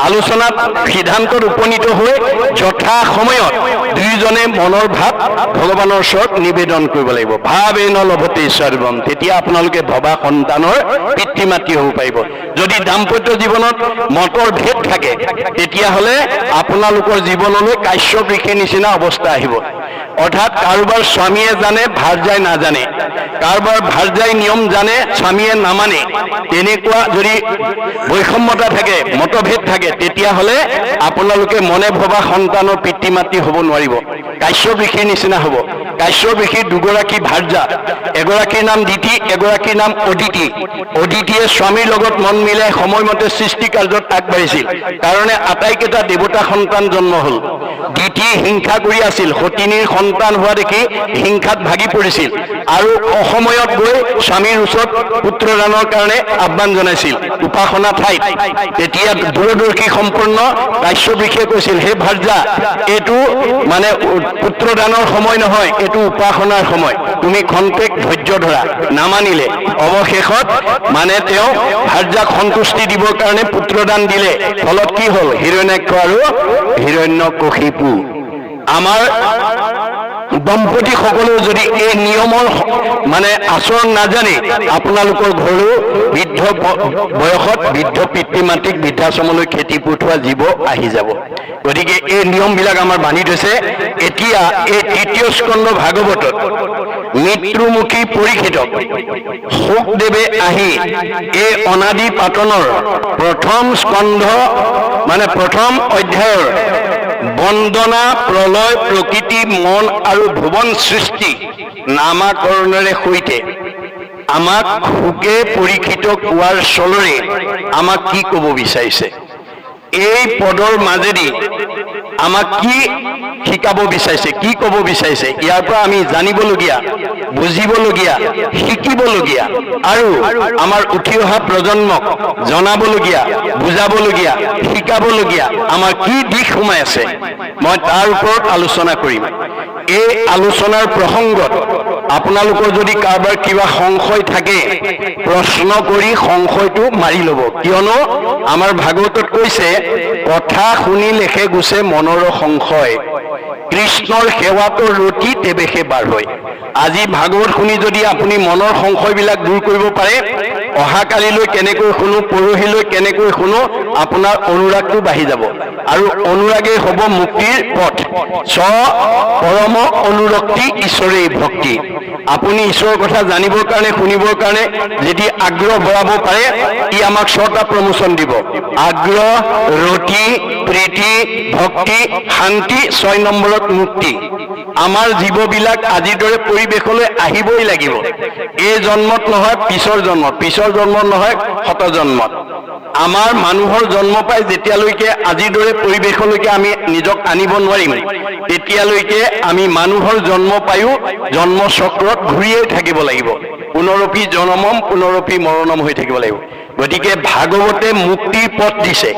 আলোচনাত সিদ্ধান্তত উপনীত হৈ যথা সময়ত দুইজনে মনৰ ভাৱ ভগৱানৰ ওচৰত নিবেদন কৰিব লাগিব। ভাবেন লভতে সৰ্বম, তেতিয়া আপোনালোকে ভবা সন্তানৰ পিতৃ মাতৃ হ'ব পাৰিব। যদি দাম্পত্য জীৱনত মতৰ ভেদ থাকে তেতিয়াহ'লে আপোনালোকৰ জীৱনলৈ কাশ্যপ ঋষিৰ নিচিনা অৱস্থা আহিব। অৰ্থাৎ কাৰোবাৰ স্বামীয়ে জানে ভাৰ্যাই নাজানে, কাৰোবাৰ ভাৰ্যাই নিয়ম জানে স্বামীয়ে নামানে, তেনেকুৱা যদি বৈষম্যতা থাকে, মতভেদ থাকে, তেতিয়াহ'লে আপোনালোকে মনে ভবা সন্তানৰ পিতৃ মাতৃ হ'ব নোৱাৰিব, কাশ্যপ ঋষিৰ নিচিনা হ'ব। কাশ্যপ ঋষিৰ দুগৰাকী ভাৰ্যা, এগৰাকীৰ নাম দিতি, এগৰাকীৰ নাম অদিতি। অদিতিয়ে স্বামীৰ লগত মন মিলাই সময়মতে সৃষ্টি কাৰ্যত আগবাঢ়িছিল কাৰণে আটাইকেইটা দেৱতা সন্তান জন্ম হ'ল। দিতি হিংসা কৰি আছিল, সতিনীৰ সন্তান হোৱা দেখি হিংসাত ভাগি পৰিছিল আৰু অসময়ত গৈ স্বামীৰ ওচৰত পুত্ৰদানৰ কাৰণে আহ্বান জনাইছিল উপাসনা ঠাইত। তেতিয়া দূৰদৰ্শী সম্পন্ন কাশ্যপ ঋষিয়ে কৈছিল, হে ভাৰ্যা, এইটো মানে পুত্ৰদানৰ সময় নহয়, এইটো উপাসনাৰ সময়, তুমি খন্তেক ধৈৰ্য ধৰা। নামানিলে। অৱশেষত মানে তেওঁ ভাৰ্যাক সন্তুষ্টি দিবৰ কাৰণে পুত্ৰদান দিলে। ফলত কি হ'ল? হিৰণ্যাক্ষ আৰু হিৰণ্যকশিপু। আমাৰ দম্পতীসকলেও যদি এই নিয়মৰ মানে আচৰণ নাজানে, আপোনালোকৰ ঘৰো বৃদ্ধ বয়সত বৃদ্ধ পিতৃ মাতৃক বৃদ্ধাশ্ৰমলৈ খেতি পঠোৱা জীৱ আহি যাব। গতিকে এই নিয়মবিলাক আমাৰ বান্ধি থৈছে। এতিয়া এই তৃতীয় স্কন্ধ ভাগৱতত মৃত্যুমুখী পৰীক্ষিতক শুকদেৱে আহি এই অনাদি পাতনৰ প্ৰথম স্কন্ধ মানে প্ৰথম অধ্যায়ৰ বন্দনা, প্ৰলয়, প্ৰকৃতি, মন আৰু ভুৱন সৃষ্টি নামাকৰণেৰে সৈতে আমাক সুকে পৰীক্ষিত কোৱাৰ চলৰে আমাক কি ক'ব বিচাৰিছে? এই পদৰ মাজেদি আমাক কি শিকাব বিচাৰিছে, কি ক'ব বিচাৰিছে? ইয়াৰ পৰা আমি জানিবলগীয়া, বুজিবলগীয়া, শিকিবলগীয়া আৰু আমাৰ উঠি অহা প্ৰজন্মক জনাবলগীয়া, বুজাবলগীয়া, শিকাবলগীয়া আমাৰ কি দিশ সোমাই আছে, মই তাৰ ওপৰত আলোচনা কৰিম। এই আলোচনাৰ প্ৰসংগত আপোনালোকৰ যদি কাৰোবাৰ কিবা সংশয় থাকে, প্ৰশ্ন কৰি সংশয়টো মাৰি ল'ব। কিয়নো আমাৰ ভাগৱতত কৈছে, কথা শুনি লেখে গুছে মনৰ সংশয়, কৃষ্ণৰ সেৱাটো ৰতি তেবেশে বাৰ হয়। আজি ভাগৱত শুনি যদি আপুনি মনৰ সংশয়বিলাক দূৰ কৰিব পাৰে, অহাকালিলৈ কেনেকৈ শুনো, পৰহিলৈ কেনেকৈ শুনো, আপোনাৰ অনুৰাগটো বাঢ়ি যাব আৰু অনুৰাগেই হ'ব মুক্তিৰ পথ। পৰম অনুৰক্তি ঈশ্বৰেই ভক্তি। আপুনি ঈশ্বৰৰ কথা জানিবৰ কাৰণে, শুনিবৰ কাৰণে যদি আগ্ৰহ বঢ়াব পাৰে, ই আমাক 6টা প্ৰমোচন দিব। আগ্ৰহ, ৰতি, প্ৰীতি, ভক্তি, শান্তি, 6 নম্বৰত মুক্তি। আমাৰ জীৱবিলাক আজিৰ দৰে পৰিৱেশলৈ আহিবই লাগিব। এই জন্মত নহয়, পিছৰ জন্মত, পিছৰ জন্মত নহয়, শত জন্মত। আমাৰ মানুহৰ জন্ম পাই যেতিয়ালৈকে আজিৰ দৰে পৰিৱেশলৈকে আমি নিজক আনিব নোৱাৰিম, তেতিয়ালৈকে আমি মানুহৰ জন্ম পায়ো জন্ম চক্ৰত ঘূৰিয়ে থাকিব লাগিব। পুনৰপি জনমম পুনৰপি মৰণম হৈ থাকিব লাগিব। গতিকে ভাগৱতে মুক্তিৰ পথ দিছে।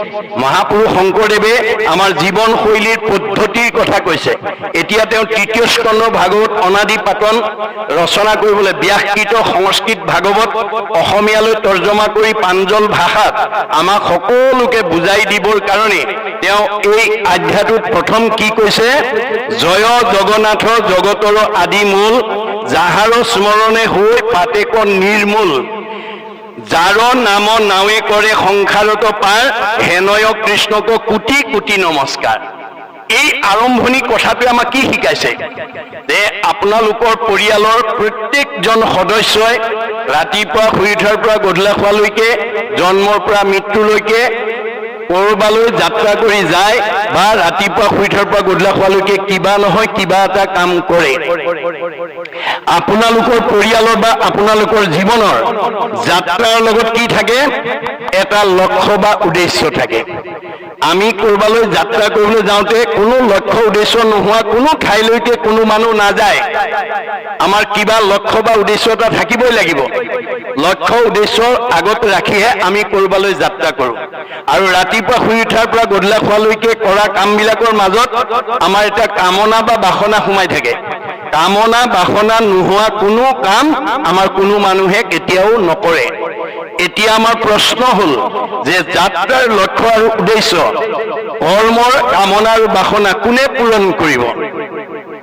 মহাপুৰুষ শংকৰদেৱে আমাৰ জীৱনশৈলীৰ পদ্ধতিৰ কথা কৈছে। এতিয়া তেওঁ 3য় স্কন্ধ ভাগৱত অনাদি পাতন ৰচনা কৰিবলৈ ব্যাসকৃত সংস্কৃত ভাগৱত অসমীয়ালৈ তৰ্জমা কৰি প্ৰাঞ্জল ভাষাত আমাক সকলোকে বুজাই দিবৰ কাৰণে তেওঁ এই অধ্যায়টোত প্ৰথম কি কৈছে? জয় জগন্নাথ জগতৰ আদি মূল, যাহাৰ স্মৰণে হৈ পাতেক নিৰ্মূল, যাৰ নাম নাৱে কৰে সংসাৰত পাৰ, হেনয় কৃষ্ণক কোটি কোটি নমস্কাৰ। এই আৰম্ভণি কথাটোৱে আমাক কি শিকাইছে? যে আপোনালোকৰ পৰিয়ালৰ প্ৰত্যেকজন সদস্যই ৰাতিপুৱা শুই উঠাৰ পৰা গধূলা খোৱালৈকে, জন্মৰ পৰা মৃত্যুলৈকে কৰবালৈ যাত্ৰা কৰি যায় বা ৰাতিপুৱা শুই উঠাৰ পৰা গধূলা খোৱালৈকে কিবা নহয় কিবা এটা কাম কৰে। আপোনালোকৰ পৰিয়ালৰ বা আপোনালোকৰ জীৱনৰ যাত্ৰাৰ লগত কি থাকে? এটা লক্ষ্য বা উদ্দেশ্য থাকে। আমি কৰবালৈ যাত্ৰা কৰিবলৈ যাওঁতে কোনো লক্ষ্য উদ্দেশ্য নোহোৱা কোনো ঠাইলৈকে কোনো মানুহ নাযায়। আমাৰ কিবা লক্ষ্য বা উদ্দেশ্য এটা থাকিবই লাগিব। লক্ষ্য উদ্দেশ্যৰ আগত ৰাখিহে আমি কৰবালৈ যাত্ৰা কৰোঁ। আৰু ৰাতিপুৱা শুই উঠাৰ পৰা গধূলা খোৱালৈকে কৰা কামবিলাকৰ মাজত আমাৰ এটা কামনা বা বাসনা সোমাই থাকে। কামনা বাসনা নোহোৱা কোনো কাম আমাৰ কোনো মানুহে কেতিয়াও নকৰে। এতিয়া আমাৰ প্ৰশ্ন হ'ল যে যাত্ৰাৰ লক্ষ্য আৰু উদ্দেশ্য, কৰ্মৰ কামনা আৰু বাসনা কোনে পূৰণ কৰিব?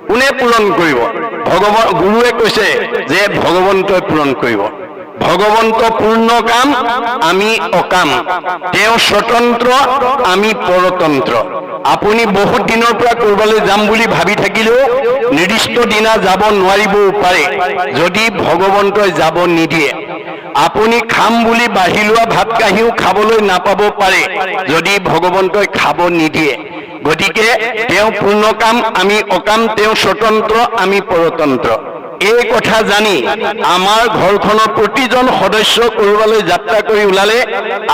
কোনে পূৰণ কৰিব? ভগৱান গুৰুৱে কৈছে যে ভগৱন্তই পূৰণ কৰিব। ভগৱন্ত পূৰ্ণ কাম, আমি অকাম। তেওঁ স্বতন্ত্ৰ, আমি পৰতন্ত্ৰ। আপুনি বহুত দিনৰ পৰা কৰবালৈ যাম বুলি ভাবি থাকিলেও নিৰ্দিষ্ট দিনা যাব নোৱাৰিবও পাৰে যদি ভগৱন্তই যাব নিদিয়ে। আপুনি খাম বুলি বাঢ়ি লোৱা ভাত কাঁহীও খাবলৈ নাপাব পাৰে যদি ভগৱন্তই খাব নিদিয়ে। গতিকে তেওঁ পূৰ্ণ কাম, আমি অকাম। তেওঁ স্বতন্ত্ৰ, আমি পৰতন্ত্ৰ। এই কথা জানি আমাৰ ঘৰখনৰ প্ৰতিজন সদস্য কৰবালৈ যাত্ৰা কৰি ওলালে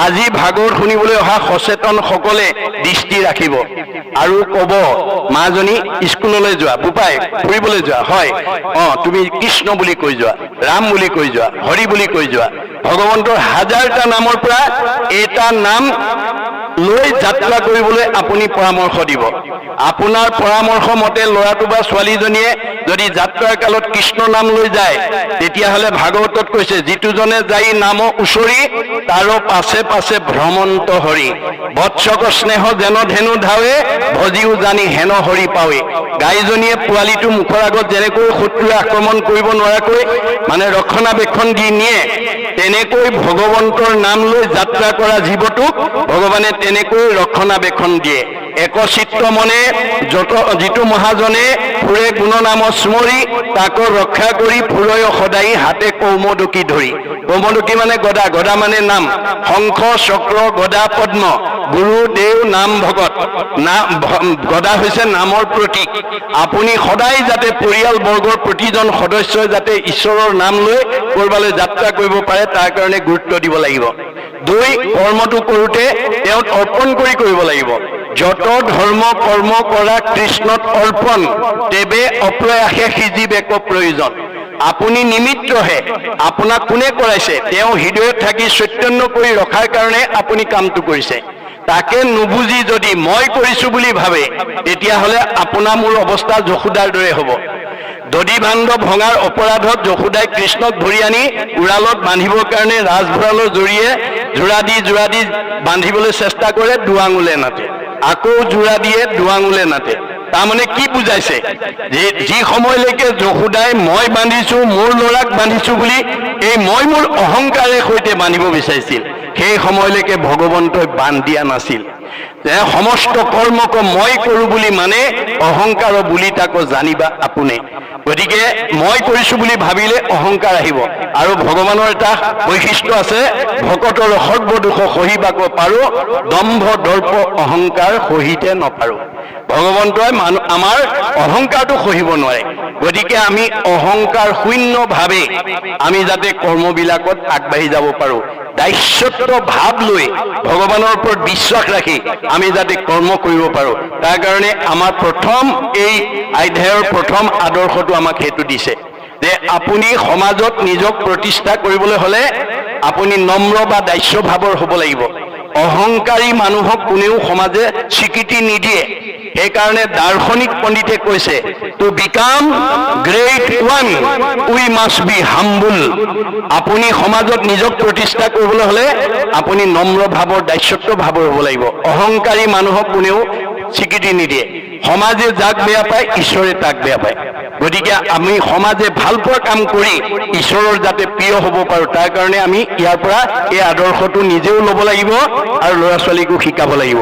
আজি ভাগৱত শুনিবলৈ অহা সচেতনসকলে দৃষ্টি ৰাখিব আৰু ক'ব, মাজনী স্কুললৈ যোৱা, বোপাই ফুৰিবলৈ যোৱা, হয় তুমি কৃষ্ণ বুলি কৈ যোৱা, ৰাম বুলি কৈ যোৱা, হৰি বুলি কৈ যোৱা। ভগৱন্তৰ 1000টা নামৰ পৰা এটা নাম লৈ যাত্ৰা কৰিবলৈ আপুনি পৰামৰ্শ দিব। আপোনাৰ পৰামৰ্শ মতে ল'ৰাটো বা ছোৱালীজনীয়ে যদি যাত্ৰাৰ কালত কৃষ্ণ নাম লৈ যায়, তেতিয়াহ'লে ভাগৱতত কৈছে, যিটোজনে যাই নাম উচৰি তাৰো পাছে পাছে ভ্ৰমন্ত হৰি, বৎসক স্নেহ যেন ধেনু ধাৱে, ভজিও জানি হেন হৰি পাৱে। গাইজনীয়ে পোৱালিটো মুখৰ আগত যেনেকৈ শত্ৰুৱে আক্ৰমণ কৰিব নোৱাৰাকৈ মানে ৰক্ষণাবেক্ষণ দি নিয়ে, তেনেকৈ ভগৱন্তৰ নাম লৈ যাত্ৰা কৰা জীৱটোক ভগৱানে তেনেকৈ ৰক্ষণাবেক্ষণ দিয়ে। একচিত্ত মনে যিটো মহাজনে ফুৰে গুণনাম স্মৰি তাকো ৰক্ষা কৰি ফুৰয় সদায় হাতে কৌমদকী ধৰি। কৌমদকী মানে গদা, গদা মানে নাম। শংখ চক্ৰ গদা পদ্ম গুৰু দেও নাম ভগত। গদা হৈছে নামৰ প্ৰতীক। আপুনি সদায় যাতে পৰিয়ালবৰ্গৰ প্ৰতিজন সদস্যই যাতে ঈশ্বৰৰ নাম লৈ কৰবালৈ যাত্ৰা কৰিব পাৰে তাৰ কাৰণে গুৰুত্ব দিব লাগিব। 2, কৰ্মটো কৰোঁতে তেওঁক অৰ্পণ কৰিব লাগিব। যত ধৰ্ম কৰ্ম কৰা কৃষ্ণত অৰ্পণ তেবে অপ্ৰয়াসে সিজিব এক প্ৰয়োজন। আপুনি নিমিত্তহে, আপোনাক কোনে কৰাইছে? তেওঁ হৃদয়ত থাকি চৈতন্য কৰি ৰখাৰ কাৰণে আপুনি কামটো কৰিছে। তাকে নুবুজি যদি মই কৰিছো বুলি ভাবে তেতিয়াহ'লে আপোনাৰ মোৰ অৱস্থা যশোদাৰ দৰে হ'ব। দধি বান্ধ ভঙাৰ অপৰাধত যশোদাই কৃষ্ণক ধৰি আনি উৰালত বান্ধিবৰ কাৰণে ৰাজভঁৰালৰ জৰিয়ে যোৰা দি বান্ধিবলৈ চেষ্টা কৰে, দুৱাঙুলে নাটে। আকৌ যোৰা দিয়ে, দুৱাঙুলে নাটে। তাৰমানে কি বুজাইছে? যে যি সময়লৈকে যশোদাই মই বান্ধিছো, মোৰ ল'ৰাক বান্ধিছো বুলি এই মই মোৰ অহংকাৰে সৈতে বান্ধিব বিচাৰিছিল, সেই সময়লৈকে ভগৱন্তই বান্ধ দিয়া নাছিল। সমস্ত কৰ্মক মই কৰোঁ বুলি মানে অহংকাৰ বুলি তাকো জানিবা আপুনি। গতিকে মই কৰিছো বুলি ভাবিলে অহংকাৰ আহিব। আৰু ভগৱানৰ এটা বৈশিষ্ট্য আছে, ভকতৰ সৰ্বদোষ সহিবাক পাৰো, দম্ভ দৰ্প অহংকাৰ সহিতে নপাৰো। ভগৱন্তই আমাৰ অহংকাৰটো সহিব নোৱাৰে। গতিকে আমি অহংকাৰ শূন্যভাৱে আমি যাতে কৰ্মবিলাকত আগবাঢ়ি যাব পাৰো। দাস্যত্ব ভাৱ লৈ ভগৱানৰ ওপৰত বিশ্বাস ৰাখি আমি যাতে কৰ্ম কৰিব পাৰো, তাৰ কাৰণে আমাৰ প্ৰথম এই অধ্যায়ৰ প্ৰথম আদৰ্শটো আমাক সেইটো দিছে যে আপুনি সমাজত নিজক প্ৰতিষ্ঠা কৰিবলৈ হ'লে আপুনি নম্ৰ বা দাস্য ভাৱৰ হ'ব লাগিব। অহংকাৰী মানুহক কোনেও সমাজে স্বীকৃতি নিদিয়ে। সেইকাৰণে দাৰ্শনিক পণ্ডিতে কৈছে, to become great one we must B humble. আপুনি সমাজত নিজক প্ৰতিষ্ঠা কৰিবলৈ হ'লে আপুনি নম্ৰ ভাৱৰ দাস্যত্ব ভাৱৰ হ'ব লাগিব। অহংকাৰী মানুহক কোনেও স্বীকৃতি নিদিয়ে। সমাজে যাক বেয়া পায়, ঈশ্বৰে তাক বেয়া পায়। গতিকে আমি সমাজে ভাল পোৱা কাম কৰি ঈশ্বৰৰ যাতে প্ৰিয় হ'ব পাৰো, তাৰ কাৰণে আমি ইয়াৰ পৰা এই আদৰ্শটো নিজেও ল'ব লাগিব আৰু ল'ৰা ছোৱালীকো শিকাব লাগিব।